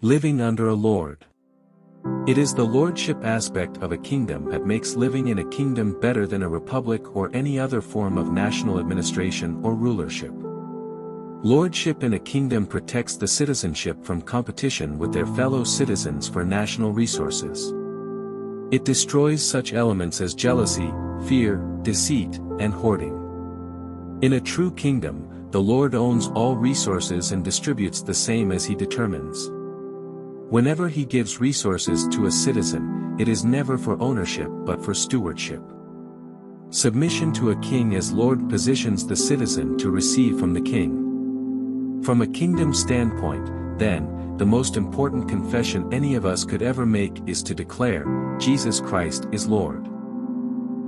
Living under a lord. It is the lordship aspect of a kingdom that makes living in a kingdom better than a republic or any other form of national administration or rulership. Lordship in a kingdom protects the citizenship from competition with their fellow citizens for national resources. It destroys such elements as jealousy, fear, deceit, and hoarding. In a true kingdom, the Lord owns all resources and distributes the same as he determines. Whenever he gives resources to a citizen, it is never for ownership but for stewardship. Submission to a king as Lord positions the citizen to receive from the king. From a kingdom standpoint, then, the most important confession any of us could ever make is to declare, Jesus Christ is Lord.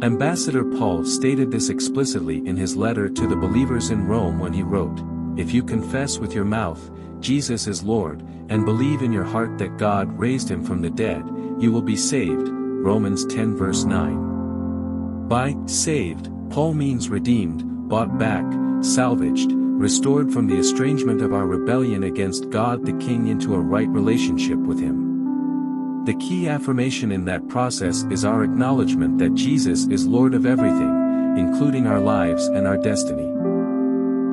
Ambassador Paul stated this explicitly in his letter to the believers in Rome when he wrote, "If you confess with your mouth, Jesus is Lord, and believe in your heart that God raised him from the dead, you will be saved." Romans 10 verse 9. By saved, Paul means redeemed, bought back, salvaged, restored from the estrangement of our rebellion against God the King into a right relationship with him. The key affirmation in that process is our acknowledgement that Jesus is Lord of everything, including our lives and our destiny.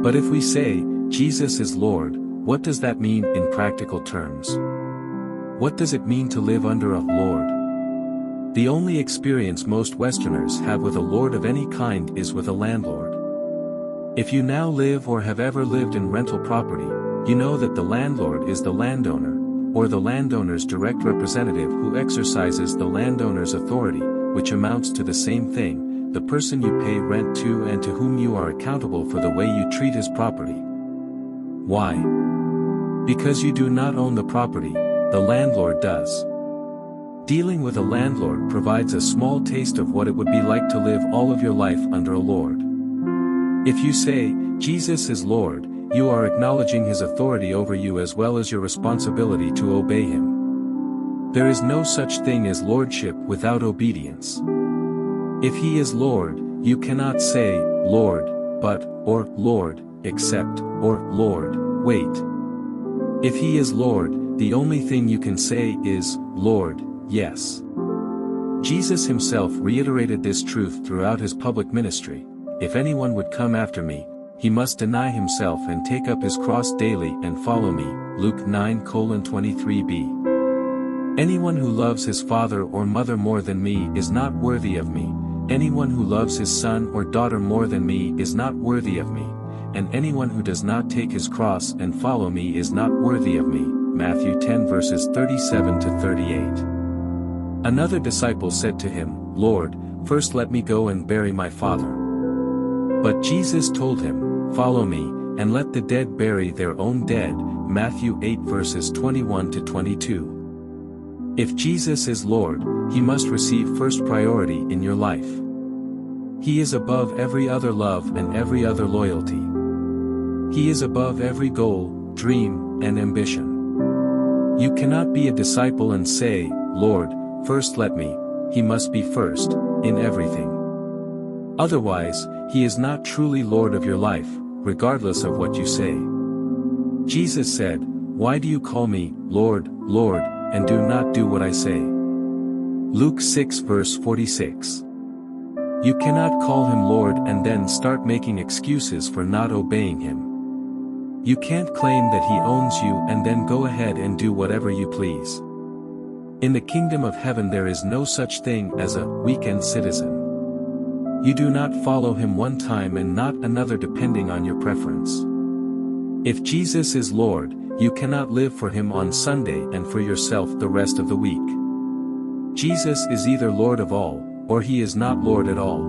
But if we say, Jesus is Lord, what does that mean in practical terms? What does it mean to live under a Lord? The only experience most Westerners have with a lord of any kind is with a landlord. If you now live or have ever lived in rental property, you know that the landlord is the landowner, or the landowner's direct representative who exercises the landowner's authority, which amounts to the same thing, the person you pay rent to and to whom you are accountable for the way you treat his property. Why? Because you do not own the property, the landlord does. Dealing with a landlord provides a small taste of what it would be like to live all of your life under a lord. If you say, Jesus is Lord, you are acknowledging his authority over you as well as your responsibility to obey him. There is no such thing as lordship without obedience. If he is Lord, you cannot say, Lord, but, or Lord, except, or Lord, wait. If he is Lord, the only thing you can say is, Lord, yes. Jesus himself reiterated this truth throughout his public ministry. If anyone would come after me, he must deny himself and take up his cross daily and follow me. Luke 9:23b. Anyone who loves his father or mother more than me is not worthy of me. Anyone who loves his son or daughter more than me is not worthy of me. And anyone who does not take his cross and follow me is not worthy of me. Matthew 10 verses 37-38. Another disciple said to him, Lord, first let me go and bury my father. But Jesus told him, follow me, and let the dead bury their own dead. Matthew 8 verses 21-22. If Jesus is Lord, he must receive first priority in your life. He is above every other love and every other loyalty. He is above every goal, dream, and ambition. You cannot be a disciple and say, Lord, first let me. He must be first, in everything. Otherwise, he is not truly Lord of your life, regardless of what you say. Jesus said, why do you call me, Lord, Lord, and do not do what I say? Luke 6 verse 46. You cannot call him Lord and then start making excuses for not obeying him. You can't claim that he owns you and then go ahead and do whatever you please. In the kingdom of heaven there is no such thing as a weekend citizen. You do not follow him one time and not another depending on your preference. If Jesus is Lord, you cannot live for him on Sunday and for yourself the rest of the week. Jesus is either Lord of all, or he is not Lord at all.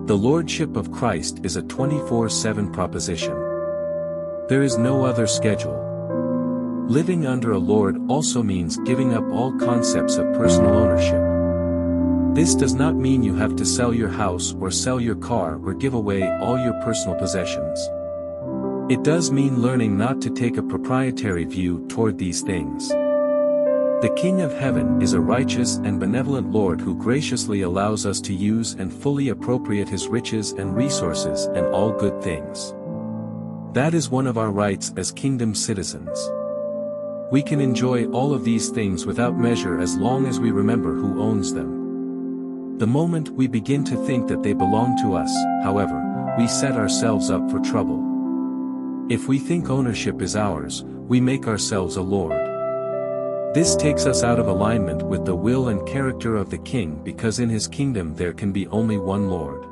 The Lordship of Christ is a 24/7 proposition. There is no other schedule. Living under a Lord also means giving up all concepts of personal ownership. This does not mean you have to sell your house or sell your car or give away all your personal possessions. It does mean learning not to take a proprietary view toward these things. The King of Heaven is a righteous and benevolent Lord who graciously allows us to use and fully appropriate his riches and resources and all good things. That is one of our rights as kingdom citizens. We can enjoy all of these things without measure as long as we remember who owns them. The moment we begin to think that they belong to us, however, we set ourselves up for trouble. If we think ownership is ours, we make ourselves a lord. This takes us out of alignment with the will and character of the king, because in his kingdom there can be only one lord.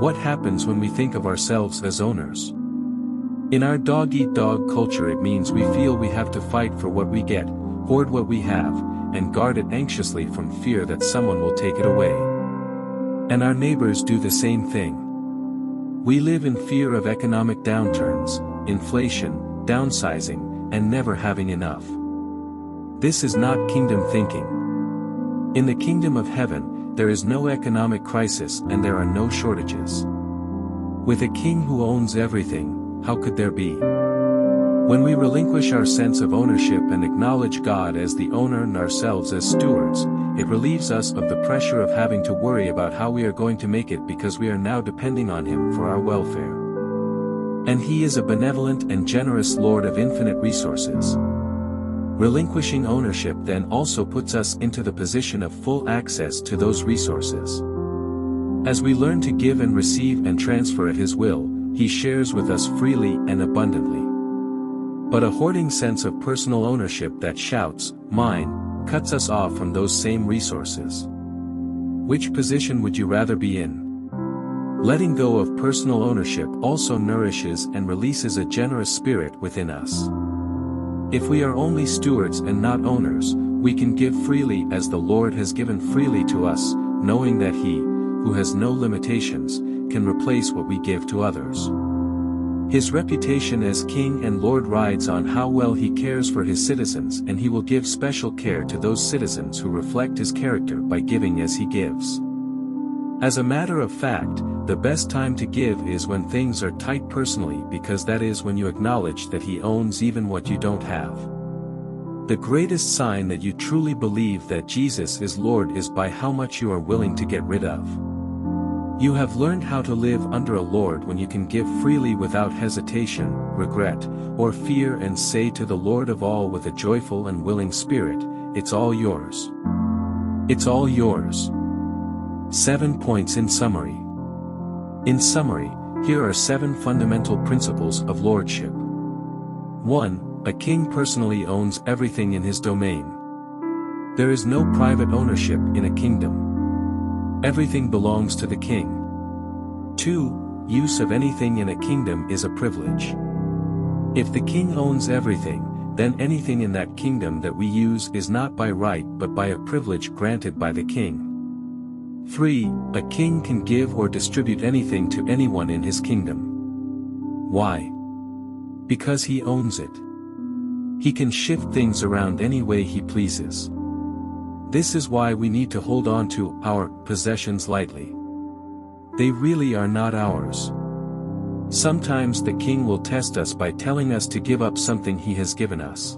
What happens when we think of ourselves as owners? In our dog-eat-dog culture, it means we feel we have to fight for what we get, hoard what we have, and guard it anxiously from fear that someone will take it away. And our neighbors do the same thing. We live in fear of economic downturns, inflation, downsizing, and never having enough. This is not kingdom thinking. In the kingdom of heaven, there is no economic crisis and there are no shortages. With a king who owns everything, how could there be? When we relinquish our sense of ownership and acknowledge God as the owner and ourselves as stewards, it relieves us of the pressure of having to worry about how we are going to make it, because we are now depending on Him for our welfare. And He is a benevolent and generous Lord of infinite resources. Relinquishing ownership then also puts us into the position of full access to those resources. As we learn to give and receive and transfer at His will, He shares with us freely and abundantly. But a hoarding sense of personal ownership that shouts, "Mine," cuts us off from those same resources. Which position would you rather be in? Letting go of personal ownership also nourishes and releases a generous spirit within us. If we are only stewards and not owners, we can give freely as the Lord has given freely to us, knowing that He, who has no limitations, can replace what we give to others. His reputation as King and Lord rides on how well He cares for His citizens, and He will give special care to those citizens who reflect His character by giving as He gives. As a matter of fact, the best time to give is when things are tight personally, because that is when you acknowledge that He owns even what you don't have. The greatest sign that you truly believe that Jesus is Lord is by how much you are willing to get rid of. You have learned how to live under a Lord when you can give freely without hesitation, regret, or fear, and say to the Lord of all with a joyful and willing spirit, "It's all yours. It's all yours." 7 points in summary. In summary, here are 7 fundamental principles of lordship. 1. A king personally owns everything in his domain. There is no private ownership in a kingdom. Everything belongs to the king. 2. Use of anything in a kingdom is a privilege. If the king owns everything, then anything in that kingdom that we use is not by right but by a privilege granted by the king. 3. A king can give or distribute anything to anyone in his kingdom. Why? Because he owns it. He can shift things around any way he pleases. This is why we need to hold on to our possessions lightly. They really are not ours. Sometimes the king will test us by telling us to give up something he has given us.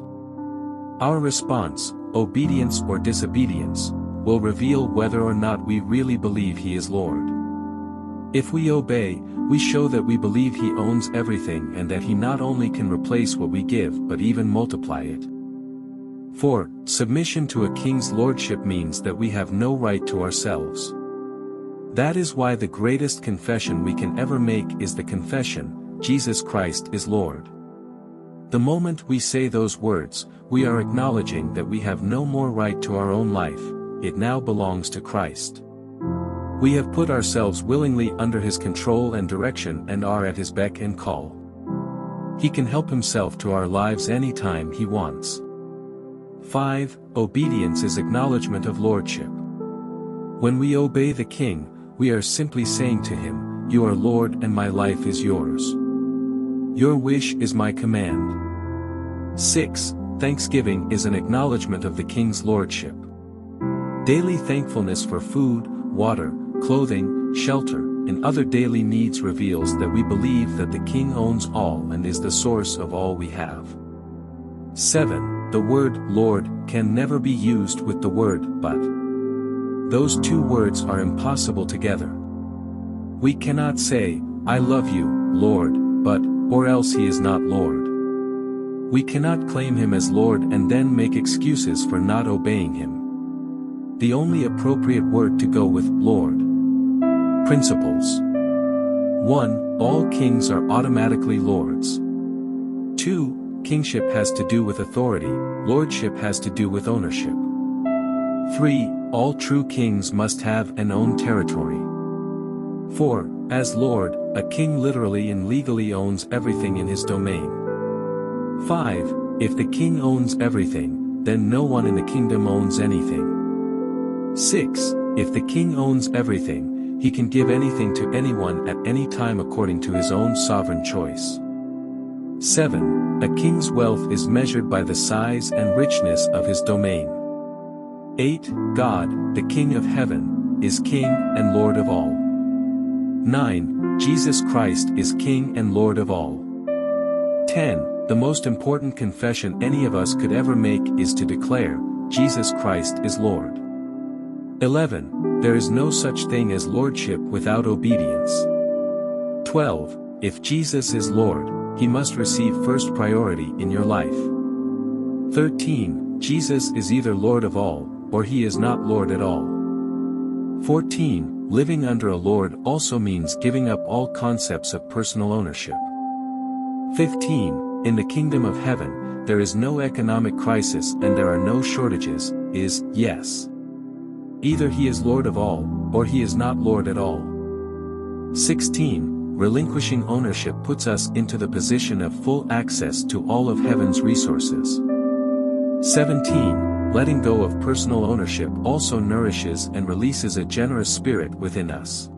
Our response, obedience or disobedience, will reveal whether or not we really believe he is Lord. If we obey, we show that we believe he owns everything and that he not only can replace what we give but even multiply it. 4. Submission to a king's lordship means that we have no right to ourselves. That is why the greatest confession we can ever make is the confession, Jesus Christ is Lord. The moment we say those words, we are acknowledging that we have no more right to our own life, it now belongs to Christ. We have put ourselves willingly under His control and direction and are at His beck and call. He can help Himself to our lives anytime He wants. 5. Obedience is acknowledgement of lordship. When we obey the King, we are simply saying to Him, "You are Lord and my life is yours. Your wish is my command." 6. Thanksgiving is an acknowledgement of the King's lordship. Daily thankfulness for food, water, clothing, shelter, and other daily needs reveals that we believe that the King owns all and is the source of all we have. 7. The word Lord can never be used with the word but. Those two words are impossible together. We cannot say, "I love you, Lord," but, or else He is not Lord. We cannot claim him as Lord and then make excuses for not obeying him. The only appropriate word to go with Lord. Principles. 1. All kings are automatically lords. 2. Kingship has to do with authority, lordship has to do with ownership. 3. All true kings must have and own territory. 4. As Lord, a king literally and legally owns everything in his domain. 5. If the king owns everything, then no one in the kingdom owns anything. 6. If the king owns everything, he can give anything to anyone at any time according to his own sovereign choice. 7. A king's wealth is measured by the size and richness of his domain. 8. God, the King of heaven, is King and Lord of all. 9. Jesus Christ is King and Lord of all. 10. The most important confession any of us could ever make is to declare, Jesus Christ is Lord. 11. There is no such thing as lordship without obedience. 12. If Jesus is Lord, he must receive first priority in your life. 13. Jesus is either Lord of all, or he is not Lord at all. 14. Living under a Lord also means giving up all concepts of personal ownership. 15. In the kingdom of heaven, there is no economic crisis and there are no shortages, is, yes. Either he is Lord of all, or he is not Lord at all. 16. Relinquishing ownership puts us into the position of full access to all of heaven's resources. 17. Letting go of personal ownership also nourishes and releases a generous spirit within us.